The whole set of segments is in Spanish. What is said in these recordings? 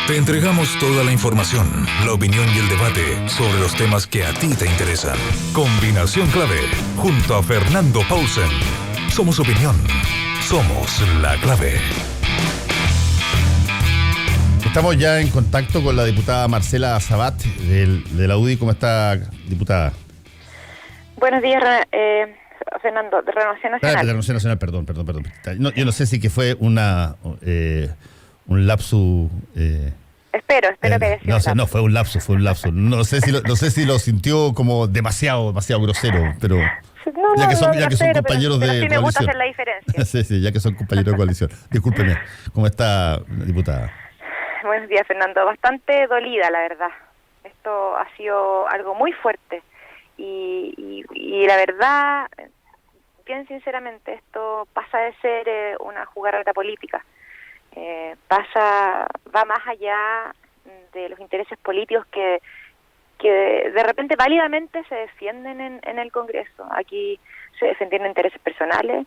Te entregamos toda la información, la opinión y el debate sobre los temas que a ti te interesan. Combinación Clave, junto a Fernando Paulsen. Somos opinión. Somos la clave. Estamos ya en contacto con la diputada Marcela Sabat de la UDI. ¿Cómo está, diputada? Buenos días, Fernando, de Renovación Nacional. De Renovación Nacional, perdón. No, yo no sé si que fue un lapsus. Espero que haya sido no, fue un lapsus. No sé si lo sintió como demasiado grosero, pero ya que son compañeros pero de sí coalición. me gusta hacer la diferencia. Sí, ya que son compañeros de coalición. Discúlpeme, ¿cómo está, diputada? Buenos días, Fernando. Bastante dolida, la verdad. Esto ha sido algo muy fuerte y la verdad, bien sinceramente, esto pasa de ser una jugarreta política. Va más allá de los intereses políticos que de repente válidamente se defienden en el Congreso. Aquí se defendieron intereses personales,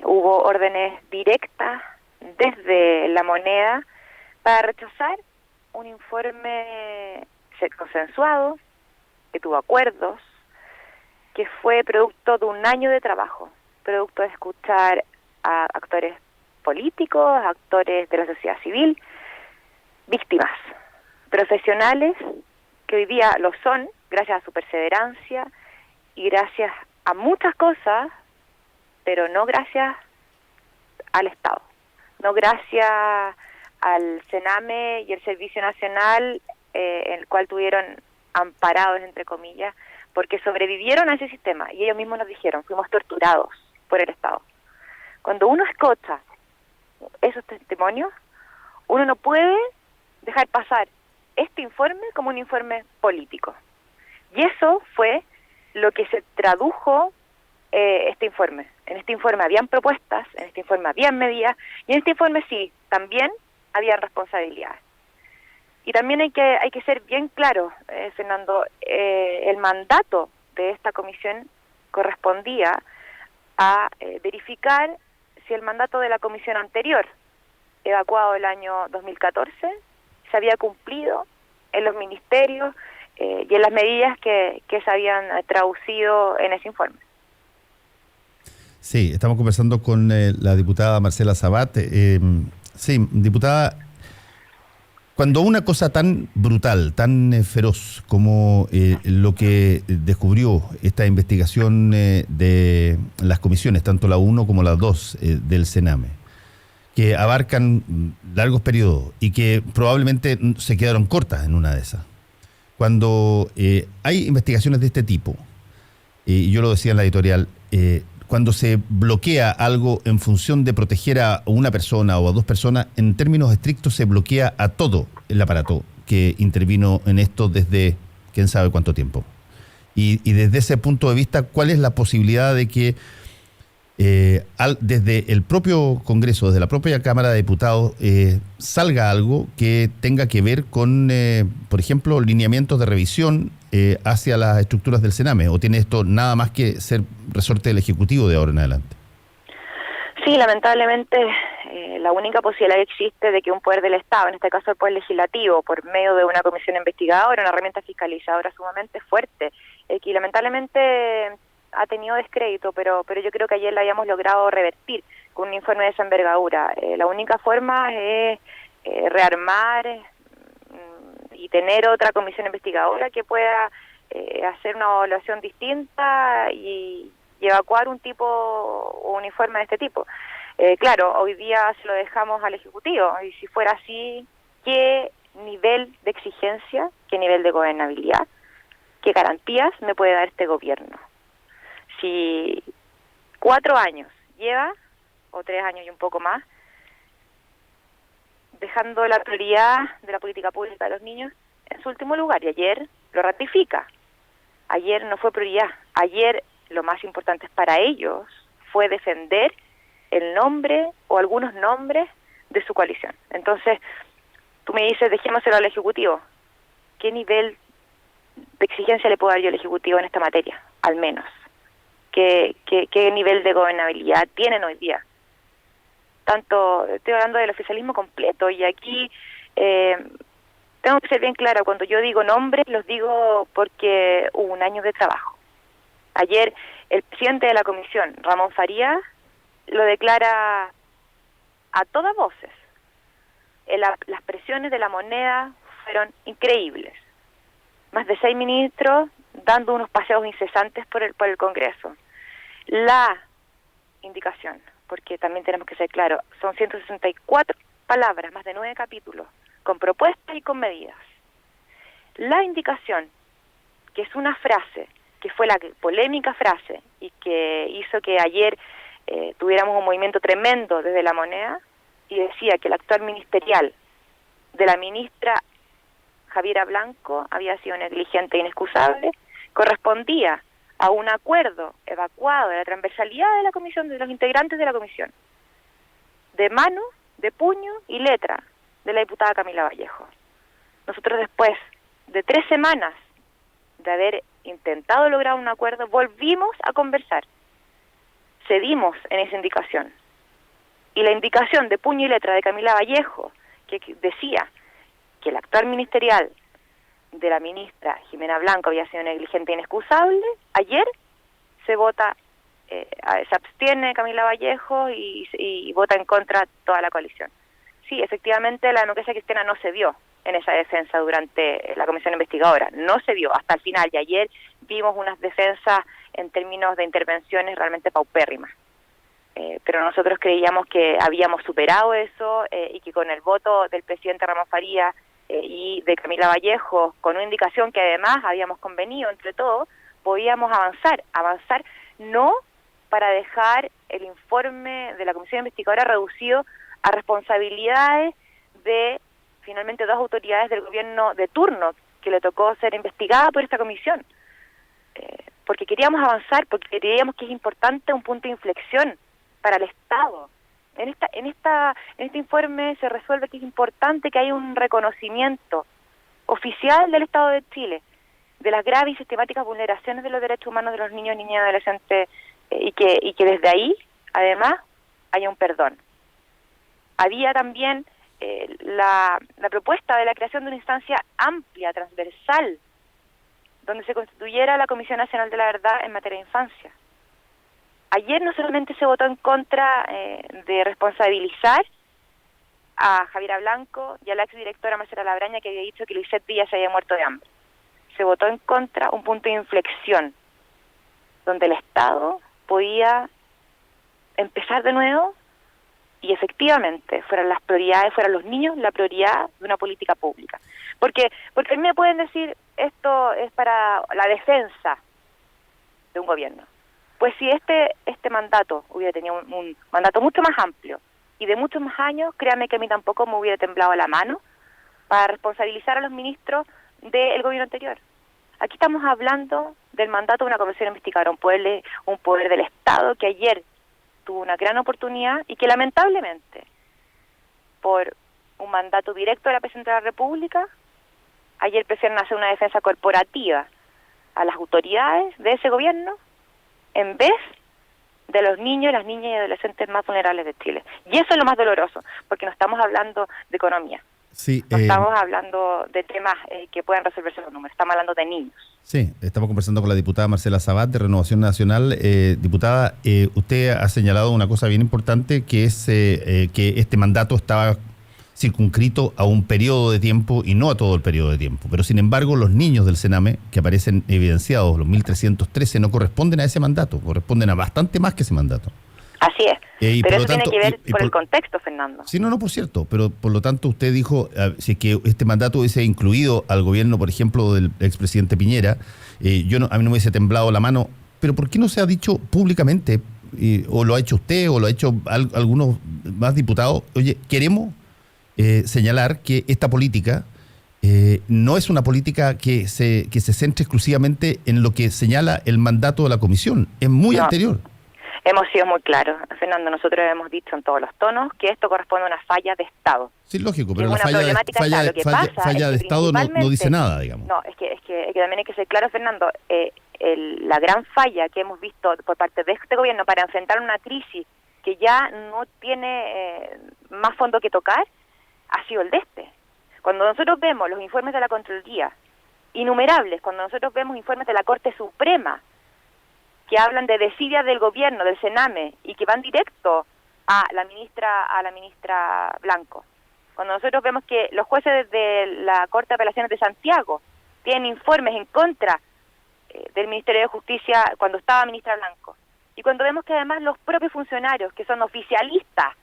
hubo órdenes directas desde la moneda para rechazar un informe consensuado, que tuvo acuerdos, que fue producto de un año de trabajo, producto de escuchar a actores políticos, actores de la sociedad civil, víctimas, profesionales que hoy día lo son gracias a su perseverancia y gracias a muchas cosas, pero no gracias al Estado, no gracias al Sename y el Servicio Nacional, el cual tuvieron amparados, entre comillas, porque sobrevivieron a ese sistema y ellos mismos nos dijeron, fuimos torturados por el Estado. Cuando uno escucha esos testimonios, uno no puede dejar pasar este informe como un informe político. Y eso fue lo que se tradujo este informe. En este informe habían propuestas, en este informe habían medidas, y en este informe sí, también habían responsabilidades. Y también hay que ser bien claro, Fernando, el mandato de esta comisión correspondía a verificar si el mandato de la comisión anterior, evacuado el año 2014, se había cumplido en los ministerios y en las medidas que se habían traducido en ese informe. Sí, estamos conversando con la diputada Marcela Sabat. Sí, diputada, cuando una cosa tan brutal, tan feroz como lo que descubrió esta investigación de las comisiones, tanto la 1 como la 2 del Sename, que abarcan largos periodos y que probablemente se quedaron cortas en una de esas. Cuando hay investigaciones de este tipo, y yo lo decía en la editorial, cuando se bloquea algo en función de proteger a una persona o a dos personas, en términos estrictos se bloquea a todo el aparato que intervino en esto desde quién sabe cuánto tiempo. Y desde ese punto de vista, ¿cuál es la posibilidad de que desde el propio Congreso, desde la propia Cámara de Diputados, salga algo que tenga que ver con, por ejemplo, lineamientos de revisión hacia las estructuras del Sename? ¿O tiene esto nada más que ser resorte del Ejecutivo de ahora en adelante? Sí, lamentablemente la única posibilidad que existe de que un poder del Estado, en este caso el poder legislativo, por medio de una comisión investigadora, una herramienta fiscalizadora sumamente fuerte, que lamentablemente ha tenido descrédito, pero yo creo que ayer la habíamos logrado revertir con un informe de esa envergadura. La única forma es rearmar y tener otra comisión investigadora que pueda hacer una evaluación distinta y evacuar un informe de este tipo. Claro, hoy día se lo dejamos al Ejecutivo, y si fuera así, ¿qué nivel de exigencia, qué nivel de gobernabilidad, qué garantías me puede dar este gobierno? Si 4 años lleva, o 3 años y un poco más, dejando la prioridad de la política pública de los niños en su último lugar, y ayer lo ratifica. Ayer no fue prioridad, ayer lo más importante para ellos fue defender el nombre o algunos nombres de su coalición. Entonces, tú me dices, dejémoselo al Ejecutivo. ¿Qué nivel de exigencia le puedo dar yo al Ejecutivo en esta materia? Al menos. ¿Qué nivel de gobernabilidad tienen hoy día? Tanto, estoy hablando del oficialismo completo, y aquí tengo que ser bien clara, cuando yo digo nombres, los digo porque hubo un año de trabajo. Ayer el presidente de la comisión, Ramón Farías, lo declara a todas voces. Las presiones de la moneda fueron increíbles. Más de 6 ministros dando unos paseos incesantes por el Congreso. La indicación, porque también tenemos que ser claros, son 164 palabras, más de 9 capítulos, con propuestas y con medidas. La indicación, que es una frase, que fue la polémica frase y que hizo que ayer tuviéramos un movimiento tremendo desde la moneda, y decía que el actual ministerial de la ministra Javiera Blanco había sido negligente e inexcusable, correspondía a un acuerdo evacuado de la transversalidad de la comisión, de los integrantes de la comisión, de mano, de puño y letra de la diputada Camila Vallejo. Nosotros, después de 3 semanas de haber intentado lograr un acuerdo, volvimos a conversar, cedimos en esa indicación, y la indicación de puño y letra de Camila Vallejo, que decía que el actual ministerial de la ministra Jimena Blanco había sido negligente e inexcusable, ayer se vota, se abstiene Camila Vallejo y vota en contra toda la coalición. Sí, efectivamente la democracia cristiana no se vio en esa defensa durante la comisión investigadora, no se vio hasta el final, y ayer vimos unas defensas en términos de intervenciones realmente paupérrimas. Pero nosotros creíamos que habíamos superado eso y que con el voto del presidente Ramón Farías y de Camila Vallejo, con una indicación que además habíamos convenido entre todos, podíamos avanzar no para dejar el informe de la comisión investigadora reducido a responsabilidades de finalmente 2 autoridades del gobierno de turno que le tocó ser investigada por esta comisión, porque queríamos avanzar, porque creíamos que es importante un punto de inflexión para el Estado. En este informe se resuelve que es importante que haya un reconocimiento oficial del Estado de Chile de las graves y sistemáticas vulneraciones de los derechos humanos de los niños, niñas y adolescentes, y que desde ahí, además, haya un perdón. Había también la propuesta de la creación de una instancia amplia, transversal, donde se constituyera la Comisión Nacional de la Verdad en materia de infancia. Ayer no solamente se votó en contra de responsabilizar a Javiera Blanco y a la exdirectora Marcela Labraña, que había dicho que Lisette Villa se había muerto de hambre. Se votó en contra un punto de inflexión, donde el Estado podía empezar de nuevo y efectivamente fueran las prioridades, fueran los niños la prioridad de una política pública. Porque a mí me pueden decir, esto es para la defensa de un gobierno. Pues si este mandato hubiera tenido un mandato mucho más amplio y de muchos más años, créanme que a mí tampoco me hubiera temblado la mano para responsabilizar a los ministros del gobierno anterior. Aquí estamos hablando del mandato de una comisión investigadora, un poder del Estado que ayer tuvo una gran oportunidad y que lamentablemente, por un mandato directo de la Presidenta de la República, ayer prefieren hacer una defensa corporativa a las autoridades de ese gobierno en vez de los niños, las niñas y adolescentes más vulnerables de Chile. Y eso es lo más doloroso, porque no estamos hablando de economía. Sí, no estamos hablando de temas que puedan resolverse los números, estamos hablando de niños. Sí, estamos conversando con la diputada Marcela Sabat de Renovación Nacional. Diputada, usted ha señalado una cosa bien importante, que es que este mandato estaba circunscrito a un periodo de tiempo y no a todo el periodo de tiempo. Pero sin embargo, los niños del Sename, que aparecen evidenciados, los 1.313, no corresponden a ese mandato, corresponden a bastante más que ese mandato. Así es, pero eso tiene que ver por el contexto, Fernando. Sí, no, por cierto, pero por lo tanto usted dijo, si es que este mandato hubiese incluido al gobierno, por ejemplo, del expresidente Piñera, a mí no me hubiese temblado la mano, pero ¿por qué no se ha dicho públicamente, o lo ha hecho usted, o lo ha hecho algunos más diputados? Oye, queremos señalar que esta política no es una política que se centre exclusivamente en lo que señala el mandato de la comisión, es muy anterior. Hemos sido muy claros, Fernando, nosotros hemos dicho en todos los tonos que esto corresponde a una falla de Estado. Sí, lógico, pero la falla de Estado no dice nada, digamos. No, es que también hay que ser claro, Fernando, la gran falla que hemos visto por parte de este gobierno para enfrentar una crisis que ya no tiene más fondo que tocar, ha sido el de este. Cuando nosotros vemos los informes de la Contraloría, innumerables, cuando nosotros vemos informes de la Corte Suprema, que hablan de desidia del gobierno, del Sename, y que van directo a la ministra Blanco. Cuando nosotros vemos que los jueces de la Corte de Apelaciones de Santiago tienen informes en contra del Ministerio de Justicia cuando estaba ministra Blanco. Y cuando vemos que además los propios funcionarios, que son oficialistas,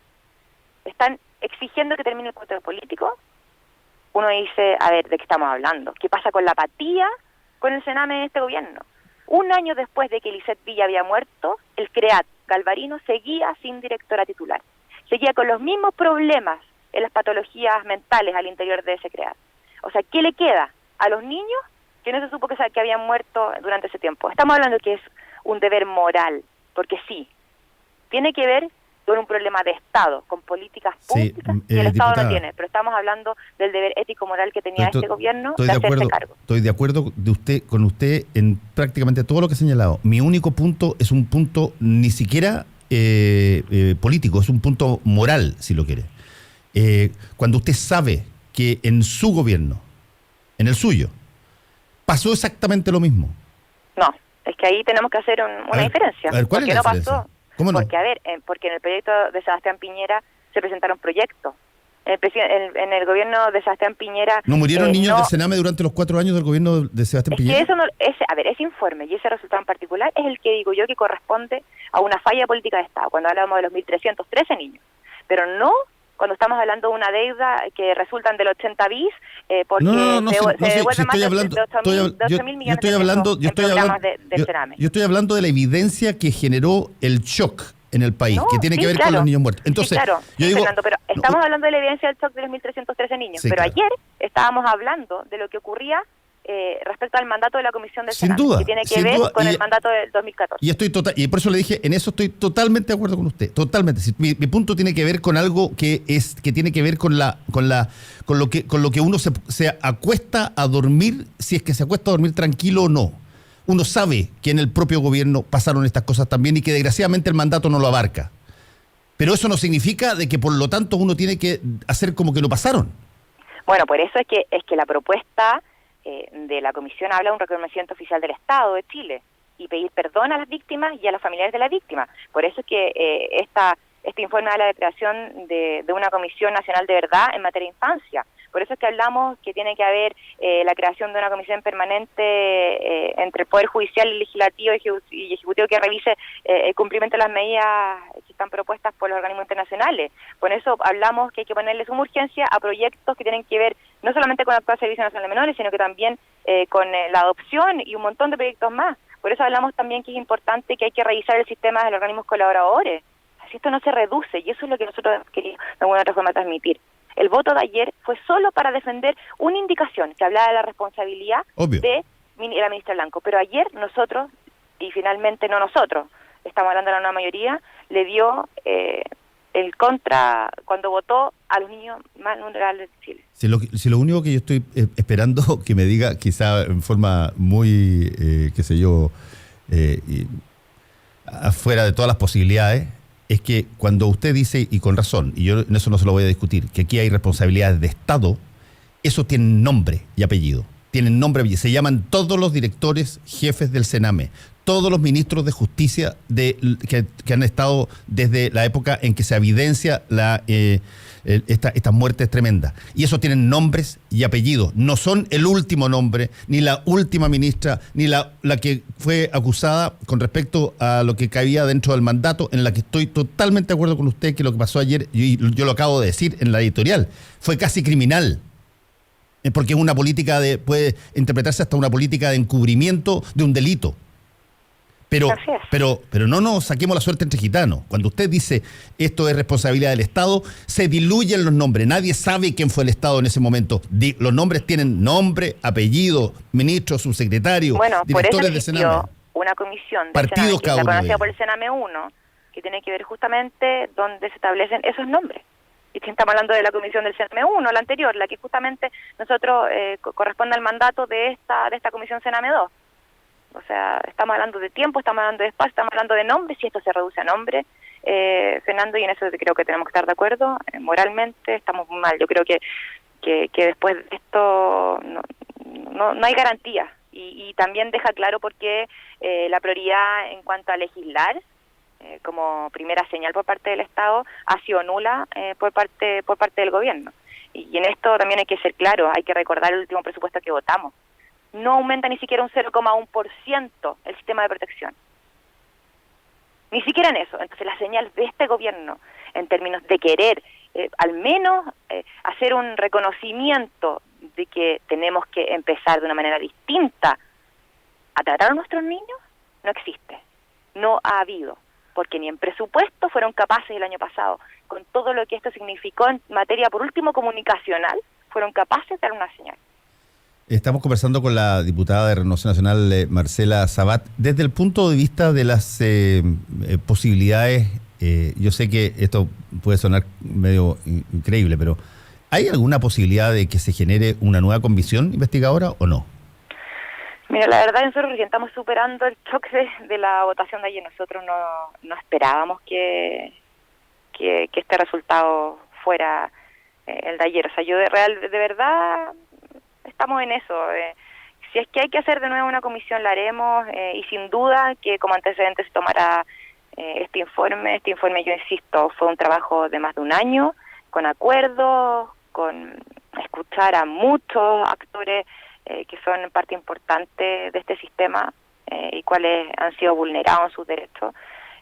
están exigiendo que termine el control político, uno dice, a ver, ¿de qué estamos hablando? ¿Qué pasa con la apatía con el Sename en este gobierno? Un año después de que Lisset Villa había muerto, el CREAT Galvarino seguía sin directora titular. Seguía con los mismos problemas en las patologías mentales al interior de ese CREAT. O sea, ¿qué le queda a los niños que no se supo que habían muerto durante ese tiempo? Estamos hablando que es un deber moral, porque sí, tiene que ver con un problema de Estado, con políticas públicas que el Estado diputada, no tiene, pero estamos hablando del deber ético-moral que tenía este gobierno de hacerse cargo. Estoy de acuerdo con usted en prácticamente todo lo que ha señalado. Mi único punto es un punto ni siquiera político, es un punto moral, si lo quiere. Cuando usted sabe que en su gobierno, en el suyo, pasó exactamente lo mismo. No, es que ahí tenemos que hacer una diferencia. A ver, ¿cuál es la diferencia? Pasó? ¿Cómo no? Porque, a ver, porque en el proyecto de Sebastián Piñera se presentaron proyectos. En el gobierno de Sebastián Piñera... ¿No murieron niños del Sename durante los 4 años del gobierno de Sebastián Piñera? Que eso no, ese informe y ese resultado en particular es el que digo yo que corresponde a una falla política de Estado, cuando hablamos de los 1.313 niños. Pero no cuando estamos hablando de una deuda que resultan del 80 bis, porque se devuelve más de 8.000 millones de pesos en programas del Sename. Yo estoy hablando de la evidencia que generó el shock en el país, que tiene que ver con los niños muertos. Entonces, yo digo, Fernando, pero estamos hablando de la evidencia del shock de los 1.313 niños, pero ayer estábamos hablando de lo que ocurría respecto al mandato de la Comisión del Sename, que tiene que ver con el mandato del 2014. Y por eso le dije, en eso estoy totalmente de acuerdo con usted, totalmente. Mi punto tiene que ver con algo que tiene que ver con lo que uno se acuesta a dormir, si es que se acuesta a dormir tranquilo o no. Uno sabe que en el propio gobierno pasaron estas cosas también y que desgraciadamente el mandato no lo abarca. Pero eso no significa de que por lo tanto uno tiene que hacer como que no pasaron. Bueno, por eso es que la propuesta de la Comisión habla de un reconocimiento oficial del Estado de Chile y pedir perdón a las víctimas y a los familiares de las víctimas. Por eso es que este informe habla de creación de una Comisión Nacional de Verdad en materia de infancia. Por eso es que hablamos que tiene que haber la creación de una comisión permanente entre el Poder Judicial y Legislativo y Ejecutivo que revise el cumplimiento de las medidas que están propuestas por los organismos internacionales. Por eso hablamos que hay que ponerle suma urgencia a proyectos que tienen que ver no solamente con el actual Servicio Nacional de Menores, sino que también con la adopción y un montón de proyectos más. Por eso hablamos también que es importante que hay que revisar el sistema de los organismos colaboradores. Así esto no se reduce, y eso es lo que nosotros queríamos de alguna otra forma transmitir. El voto de ayer fue solo para defender una indicación que hablaba de la responsabilidad de la ministra Blanco. Pero ayer nosotros, y finalmente no nosotros, estamos hablando de la nueva mayoría, le dio el contra cuando votó a los niños más vulnerables de Chile. Si lo único que yo estoy esperando que me diga, quizá en forma muy, qué sé yo, afuera de todas las posibilidades, es que cuando usted dice, y con razón, y yo en eso no se lo voy a discutir, que aquí hay responsabilidades de Estado, eso tiene nombre y apellido. Tienen nombre y apellido. Se llaman todos los directores jefes del Sename, todos los ministros de justicia que han estado desde la época en que se evidencia estas muertes tremendas. Y eso tienen nombres y apellidos. No son el último nombre, ni la última ministra, ni la que fue acusada con respecto a lo que cabía dentro del mandato, en la que estoy totalmente de acuerdo con usted que lo que pasó ayer, y yo lo acabo de decir en la editorial, fue casi criminal. Porque es una política puede interpretarse hasta una política de encubrimiento de un delito. Pero no saquemos la suerte entre gitanos. Cuando usted dice esto es responsabilidad del Estado, se diluyen los nombres. Nadie sabe quién fue el Estado en ese momento. Los nombres tienen nombre, apellido, ministro, subsecretario, directores de Sename. Una comisión de partidos Sename, cada uno. conocida por el Sename 1, que tiene que ver justamente donde se establecen esos nombres. Y estamos hablando de la comisión del Sename 1, la anterior, la que justamente nosotros corresponde al mandato de esta comisión Sename 2. O sea, estamos hablando de tiempo, estamos hablando de espacio, estamos hablando de nombres, y esto se reduce a nombres, Fernando, y en eso creo que tenemos que estar de acuerdo. Moralmente estamos muy mal. Yo creo que que después de esto no hay garantía. Y también deja claro por qué la prioridad en cuanto a legislar, como primera señal por parte del Estado, ha sido nula por parte del gobierno. Y en esto también hay que ser claro, hay que recordar el último presupuesto que votamos. No aumenta ni siquiera un 0,1% el sistema de protección. Ni siquiera en eso. Entonces la señal de este gobierno, en términos de querer al menos hacer un reconocimiento de que tenemos que empezar de una manera distinta a tratar a nuestros niños, no existe. No ha habido. Porque ni en presupuesto fueron capaces el año pasado, con todo lo que esto significó en materia, por último, comunicacional, fueron capaces de dar una señal. Estamos conversando con la diputada de Renovación Nacional, Marcela Sabat. Desde el punto de vista de las posibilidades, yo sé que esto puede sonar medio increíble, pero ¿hay alguna posibilidad de que se genere una nueva comisión investigadora o no? Mira, la verdad nosotros recién estamos superando el choque de la votación de ayer. Nosotros no esperábamos que este resultado fuera el de ayer. O sea, de verdad estamos en eso. Si es que hay que hacer de nuevo una comisión, la haremos, y sin duda que como antecedente se tomará este informe. Este informe, yo insisto, fue un trabajo de más de un año, con acuerdos, con escuchar a muchos actores que son parte importante de este sistema y cuáles han sido vulnerados en sus derechos.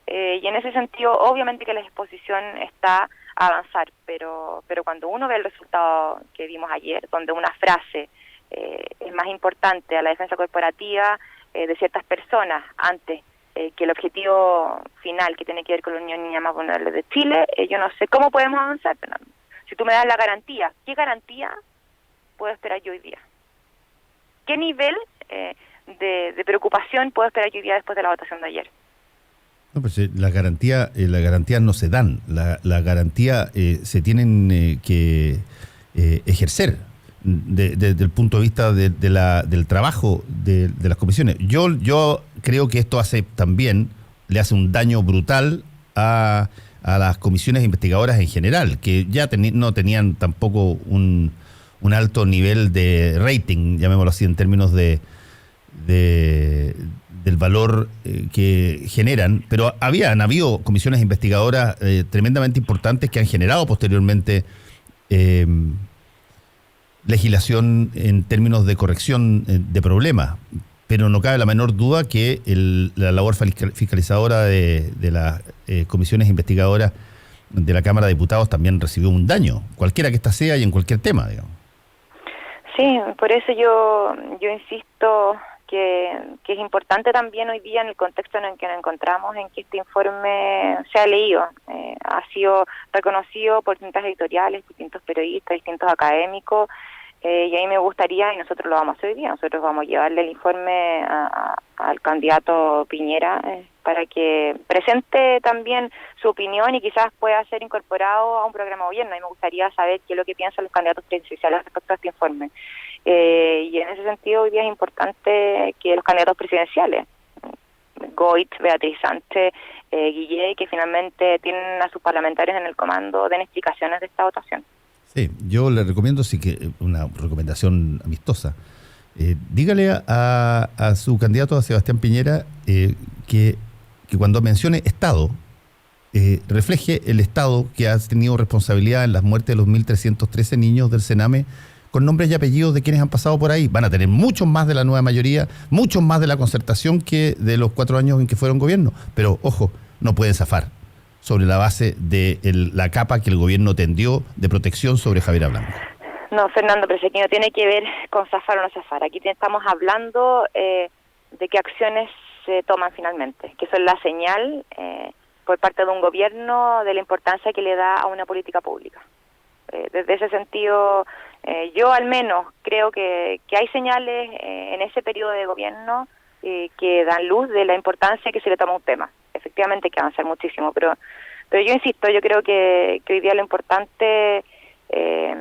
Y en ese sentido, obviamente que la disposición está a avanzar, pero cuando uno ve el resultado que vimos ayer, donde una frase es más importante a la defensa corporativa de ciertas personas antes que el objetivo final que tiene que ver con la Unión Niña Más Vulnerable de Chile, yo no sé cómo podemos avanzar, Fernando. Si tú me das la garantía, ¿qué garantía puedo esperar yo hoy día? ¿Qué nivel de preocupación puedo esperar yo hoy día después de la votación de ayer? No, pues las garantías no se dan, la garantía se tienen que ejercer desde el punto de vista del trabajo de las comisiones. Yo creo que esto le hace un daño brutal a las comisiones investigadoras en general, que ya no tenían tampoco un alto nivel de rating, llamémoslo así, en términos del valor que generan, pero han habido comisiones investigadoras tremendamente importantes que han generado posteriormente legislación en términos de corrección de problemas, pero no cabe la menor duda que la labor fiscalizadora de las comisiones investigadoras de la Cámara de Diputados también recibió un daño, cualquiera que ésta sea y en cualquier tema, digamos. Sí, por eso yo insisto que es importante también hoy día en el contexto en el que nos encontramos, en que este informe se ha leído, ha sido reconocido por distintas editoriales, distintos periodistas, distintos académicos, y ahí me gustaría, y nosotros lo vamos a hacer hoy día, nosotros vamos a llevarle el informe al candidato Piñera para que presente también su opinión y quizás pueda ser incorporado a un programa de gobierno. Y me gustaría saber qué es lo que piensan los candidatos presidenciales respecto a este informe. Y en ese sentido hoy día es importante que los candidatos presidenciales, Goit, Beatriz Sánchez, Guillé, que finalmente tienen a sus parlamentarios en el comando, den explicaciones de esta votación. Sí, yo le recomiendo, sí, que una recomendación amistosa. Dígale a su candidato, a Sebastián Piñera, que cuando mencione Estado, refleje el Estado que ha tenido responsabilidad en las muertes de los 1.313 niños del Sename, con nombres y apellidos de quienes han pasado por ahí. Van a tener muchos más de la nueva mayoría, muchos más de la concertación que de los 4 años en que fueron gobierno. Pero, ojo, no pueden zafar sobre la base de la capa que el gobierno tendió de protección sobre Javiera Blanco. No, Fernando, pero aquí no tiene que ver con zafar o no zafar. Aquí estamos hablando de qué acciones se toman finalmente, que son la señal por parte de un gobierno de la importancia que le da a una política pública. Desde ese sentido, yo al menos creo que hay señales en ese periodo de gobierno que dan luz de la importancia que se le toma un tema. Efectivamente hay que avanzar muchísimo, pero yo insisto, yo creo que hoy día lo importante es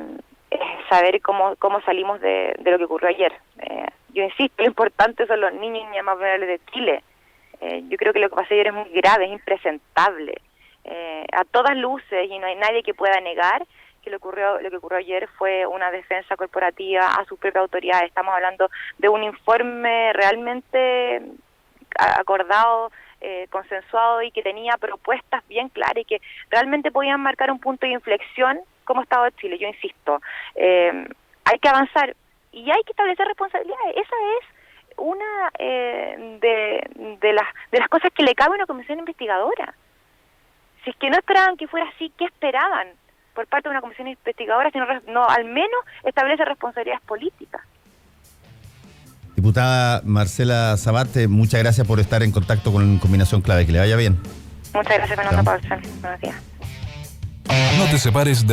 saber cómo salimos de lo que ocurrió ayer. Yo insisto, lo importante son los niños y niñas más vulnerables de Chile. Yo creo que lo que pasó ayer es muy grave, es impresentable. A todas luces, y no hay nadie que pueda negar que que lo que ocurrió ayer fue una defensa corporativa a su propia autoridad. Estamos hablando de un informe realmente acordado, consensuado y que tenía propuestas bien claras y que realmente podían marcar un punto de inflexión como Estado de Chile. Yo insisto, hay que avanzar y hay que establecer responsabilidades. Esa es una de las cosas que le cabe a una comisión investigadora. Si es que no esperaban que fuera así, ¿qué esperaban por parte de una comisión investigadora si no al menos establece responsabilidades políticas? Diputada Marcela Sabat, muchas gracias por estar en contacto con Combinación Clave. Que le vaya bien. Muchas gracias, Fernando Paulsen. Buenos días. No te separes de